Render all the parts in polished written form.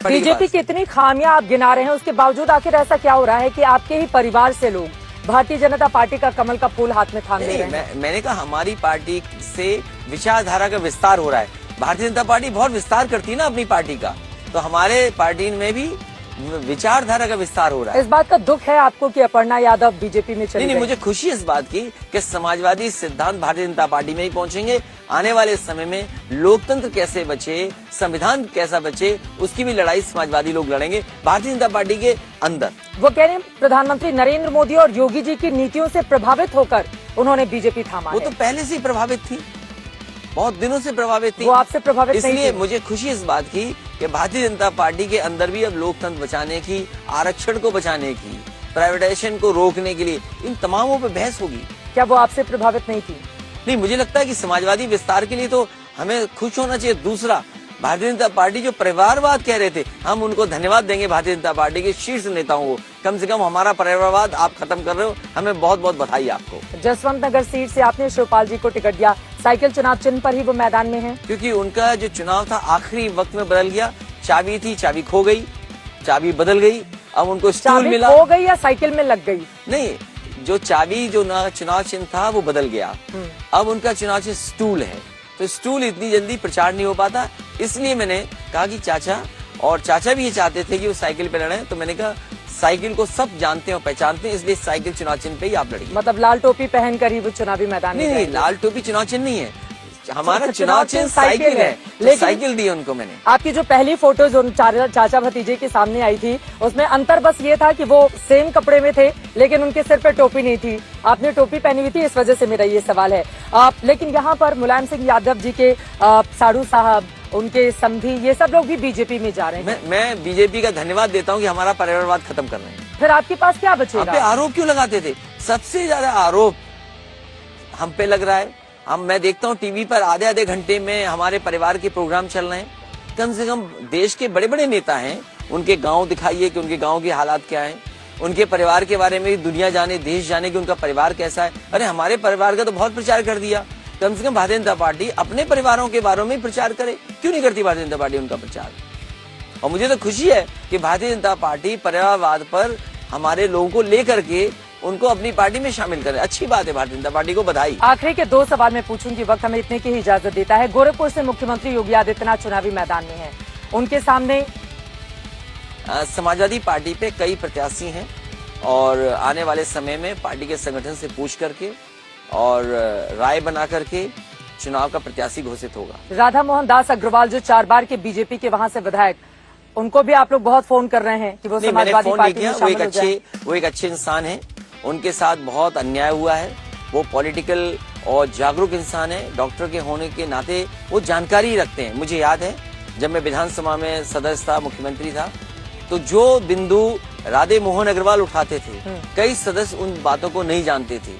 BJP की इतनी खामियां आप गिना रहे हैं, उसके बावजूद आखिर ऐसा क्या हो रहा है कि आपके ही परिवार से लोग भारतीय जनता पार्टी का कमल का फूल हाथ में थाम ले रहे हैं? मैंने कहा हमारी पार्टी से विचारधारा का विस्तार हो रहा है। भारतीय जनता पार्टी बहुत विस्तार करती है ना अपनी पार्टी का, तो हमारे पार्टी में भी विचारधारा का विस्तार हो रहा है। इस बात का दुख है आपको कि अपर्णा यादव बीजेपी में चली गई? नहीं, मुझे खुशी है इस बात की कि समाजवादी सिद्धांत भारतीय जनता पार्टी में ही पहुंचेंगे। आने वाले समय में लोकतंत्र कैसे बचे, संविधान कैसा बचे, उसकी भी लड़ाई समाजवादी लोग लड़ेंगे भारतीय जनता पार्टी के अंदर। वो कह रहे हैं प्रधानमंत्री नरेंद्र मोदी और योगी जी की नीतियों से प्रभावित होकर उन्होंने बीजेपी थामा। वो तो पहले से ही प्रभावित थी, बहुत दिनों से प्रभावित थी। वो आपसे प्रभावित नहीं इसलिए थी? मुझे खुशी इस बात की कि भारतीय जनता पार्टी के अंदर भी अब लोकतंत्र बचाने की, आरक्षण को बचाने की, प्राइवेटाइजेशन को रोकने के लिए इन तमामों पे बहस होगी। क्या वो आपसे प्रभावित नहीं थी? नहीं, मुझे लगता है कि समाजवादी विस्तार के लिए तो हमें खुश होना चाहिए। दूसरा, भारतीय जनता पार्टी जो परिवारवाद कह रहे थे, हम उनको धन्यवाद देंगे भारतीय जनता पार्टी के शीर्ष नेताओं को। कम से कम हमारा परिवारवाद आप खत्म कर रहे हो, हमें बहुत बहुत बधाई आपको। जसवंत नगर सीट से आपने शिवपाल जी को टिकट दिया, साइकिल चुनाव चिन्ह पर ही वो मैदान में है? क्योंकि उनका जो चुनाव था आखिरी वक्त में बदल गया। चाबी थी, चाबी खो गई, चाबी बदल गई, अब उनको स्टूल मिला। खो गई या साइकिल में लग गई? नहीं, जो चाबी जो चुनाव चिन्ह था वो बदल गया। अब उनका चुनाव चिन्ह स्टूल है, तो स्टूल इतनी जल्दी प्रचार नहीं हो पाता। इसलिए मैंने कहा कि चाचा भी ये चाहते थे कि वो साइकिल पे लड़े, तो मैंने कहा साइकिल को सब जानते हैं और पहचानते हैं, इसलिए साइकिल चुनाव चिन्ह पे ही आप लड़िए। मतलब लाल टोपी पहनकर ही वो चुनावी मैदान में? नहीं, लाल टोपी चुनाव चिन्ह नहीं है, हमारा चुनाव चिन्ह साइकिल है। लेकिन साइकिल दी उनको मैंने। आपकी जो पहली फोटोज उन चाचा भतीजे के सामने आई थी, उसमें अंतर बस ये था कि वो सेम कपड़े में थे, लेकिन उनके सिर पे टोपी नहीं थी, आपने टोपी पहनी हुई थी। इस वजह से मेरा ये सवाल है। लेकिन यहाँ पर मुलायम सिंह यादव जी के साड़ू साहब, उनके समधी, ये सब लोग भी बीजेपी में जा रहे हैं। मैं बीजेपी का धन्यवाद देता हूँ कि हमारा परिवारवाद खत्म कर रहे हैं। फिर आपके पास क्या बचेगा? आप पे आरोप क्यों लगाते थे? सबसे ज्यादा आरोप हम पे लग रहा है। मैं देखता हूँ टीवी पर आधे घंटे में हमारे परिवार के प्रोग्राम चल रहे हैं। कम से कम देश के बड़े बड़े नेता हैं, उनके गांव दिखाइए कि उनके गांव के हालात क्या हैं, उनके परिवार के बारे में दुनिया जाने, देश जाने कि उनका परिवार कैसा है। अरे हमारे परिवार का तो बहुत प्रचार कर दिया, कम से कम भारतीय जनता पार्टी अपने परिवारों के बारे में प्रचार करे। क्यों नहीं करती भारतीय जनता पार्टी उनका प्रचार? और मुझे तो खुशी है कि भारतीय जनता पार्टी परिवारवाद पर हमारे लोगों को लेकर के उनको अपनी पार्टी में शामिल करे। अच्छी बात है, भारतीय जनता पार्टी को बधाई। आखिरी के 2 सवाल मैं पूछूंगी, वक्त हमें इतने की ही इजाजत देता है। गोरखपुर से मुख्यमंत्री योगी आदित्यनाथ चुनावी मैदान में हैं, उनके सामने समाजवादी पार्टी पे कई प्रत्याशी हैं और आने वाले समय में पार्टी के संगठन से पूछ करके और राय बना करके चुनाव का प्रत्याशी घोषित होगा। राधा मोहन दास अग्रवाल जो 4 बार के बीजेपी के वहां से विधायक, उनको भी आप लोग बहुत फोन कर रहे हैं कि वो समाजवादी पार्टी में शामिल हो जाएं। वो एक अच्छे इंसान है, उनके साथ बहुत अन्याय हुआ है। वो पॉलिटिकल और जागरूक इंसान है, डॉक्टर के होने के नाते वो जानकारी रखते हैं। मुझे याद है जब मैं विधानसभा में सदस्य था, मुख्यमंत्री था, तो जो बिंदु राधे मोहन अग्रवाल उठाते थे, कई सदस्य उन बातों को नहीं जानते थे।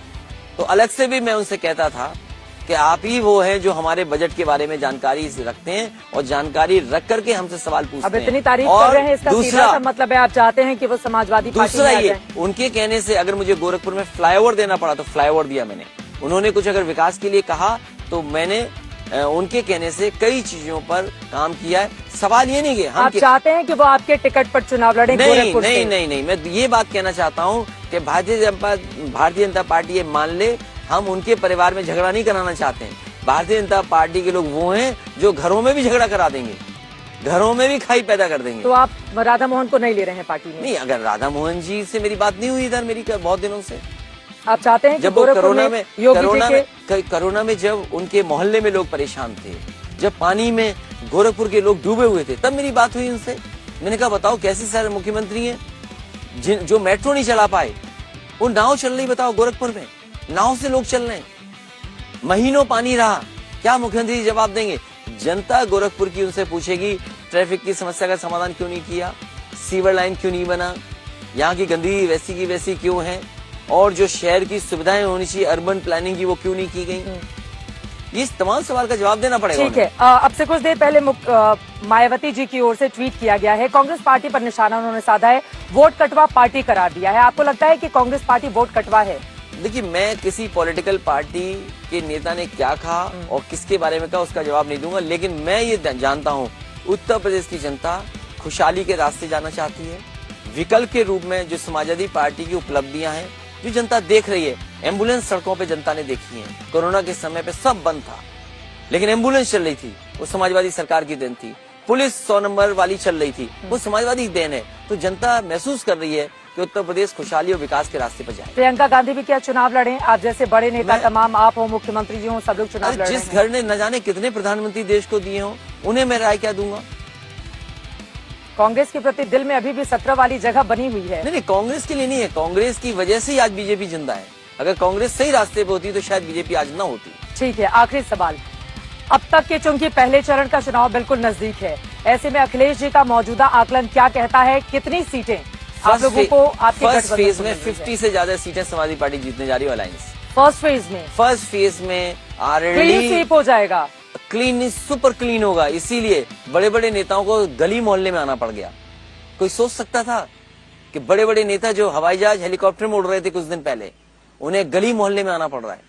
तो अलग से भी मैं उनसे कहता था कि आप ही वो हैं जो हमारे बजट के बारे में जानकारी रखते हैं और जानकारी रख करके हमसे सवाल पूछते हैं। अब इतनी तारीफ कर रहे हैं, इसका सीधा सा मतलब है आप चाहते हैं कि वो समाजवादी पार्टी में आ जाएं। उनके कहने से अगर मुझे गोरखपुर में फ्लाईओवर देना पड़ा तो फ्लाईओवर दिया मैंने। उन्होंने कुछ अगर विकास के लिए कहा तो मैंने उनके कहने से कई चीजों पर काम किया है। सवाल ये नहीं कि हम आप चाहते हैं कि वो आपके टिकट पर चुनाव लड़े? नहीं, मैं ये बात कहना चाहता हूँ कि भारतीय जनता पार्टी ये मान ले, हम उनके परिवार में झगड़ा नहीं कराना चाहते हैं। भारतीय जनता पार्टी के लोग वो हैं जो घरों में भी झगड़ा करा देंगे, घरों में भी खाई पैदा कर देंगे। तो आप राधा मोहन को नहीं ले रहे हैं पार्टी में? नहीं, अगर राधा मोहन जी से मेरी बात नहीं हुई इधर मेरी बहुत दिनों से। आप चाहते हैं जब वो कोरोना में जब उनके मोहल्ले में लोग परेशान थे, जब पानी में गोरखपुर के लोग डूबे हुए थे, तब मेरी बात हुई उनसे। मैंने कहा बताओ कैसे सारे मुख्यमंत्री हैं जो मेट्रो नहीं चला पाए, वो नाव चल रही, बताओ गोरखपुर में नाव से लोग चल रहे हैं, महीनों पानी रहा, क्या मुख्यमंत्री जवाब देंगे? जनता गोरखपुर की उनसे पूछेगी ट्रैफिक की समस्या का समाधान क्यों नहीं किया, सीवर लाइन क्यों नहीं बना, यहाँ की गंदगी वैसी की वैसी क्यों है, और जो शहर की सुविधाएं होनी चाहिए अर्बन प्लानिंग की वो क्यों नहीं की गई। ये तमाम सवाल का जवाब देना पड़ेगा। ठीक है, अब से कुछ देर पहले मायावती जी की ओर से ट्वीट किया गया है, कांग्रेस पार्टी पर निशाना उन्होंने साधा है, वोट कटवा पार्टी करार दिया है। आपको लगता है कि कांग्रेस पार्टी वोट कटवा है? देखिए, मैं किसी पॉलिटिकल पार्टी के नेता ने क्या कहा और किसके बारे में कहा उसका जवाब नहीं दूंगा, लेकिन मैं ये जानता हूँ उत्तर प्रदेश की जनता खुशहाली के रास्ते जाना चाहती है। विकल्प के रूप में जो समाजवादी पार्टी की उपलब्धियां हैं, जो जनता देख रही है, एम्बुलेंस सड़कों पे जनता ने देखी है। कोरोना के समय पे सब बंद था, लेकिन एम्बुलेंस चल रही थी, वो समाजवादी सरकार की देन थी। पुलिस 100 नंबर वाली चल रही थी, वो समाजवादी की देन है। तो जनता महसूस कर रही है कि उत्तर प्रदेश खुशहाली और विकास के रास्ते पर जाए। प्रियंका गांधी भी क्या चुनाव लड़े? आप जैसे बड़े नेता तमाम, आप हो, मुख्यमंत्री जी हो, सब लोग चुनाव लड़ रहे हैं। जिस घर ने न जाने कितने प्रधानमंत्री देश को दिए हों, उन्हें मैं राय क्या दूंगा? कांग्रेस के प्रति दिल में अभी भी 17 वाली जगह बनी हुई है। नहीं, कांग्रेस के लिए नहीं है, कांग्रेस की वजह से ही आज बीजेपी जिंदा है। अगर कांग्रेस सही रास्ते पे होती तो शायद बीजेपी आज ना होती। ठीक है, आखिरी सवाल। अब तक के चूंकि पहले चरण का चुनाव बिल्कुल नजदीक है, ऐसे में अखिलेश जी का मौजूदा आकलन क्या कहता है? कितनी सीटें आप लोगों को आपके फर्स्ट गठबंधन फेज को में मिल रही है? 50 से ज्यादा सीटें समाजवादी पार्टी जीतने जा रही है। अलायंस फर्स्ट फेज में क्लीन ऑलरेडी स्वीप हो जाएगा। क्लीन, सुपर क्लीन होगा। इसीलिए बड़े बड़े नेताओं को गली मोहल्ले में आना पड़ गया। कोई सोच सकता था कि बड़े बड़े नेता जो हवाई जहाज हेलीकॉप्टर में उड़ रहे थे कुछ दिन पहले, उन्हें गली मोहल्ले में आना पड़ रहा है।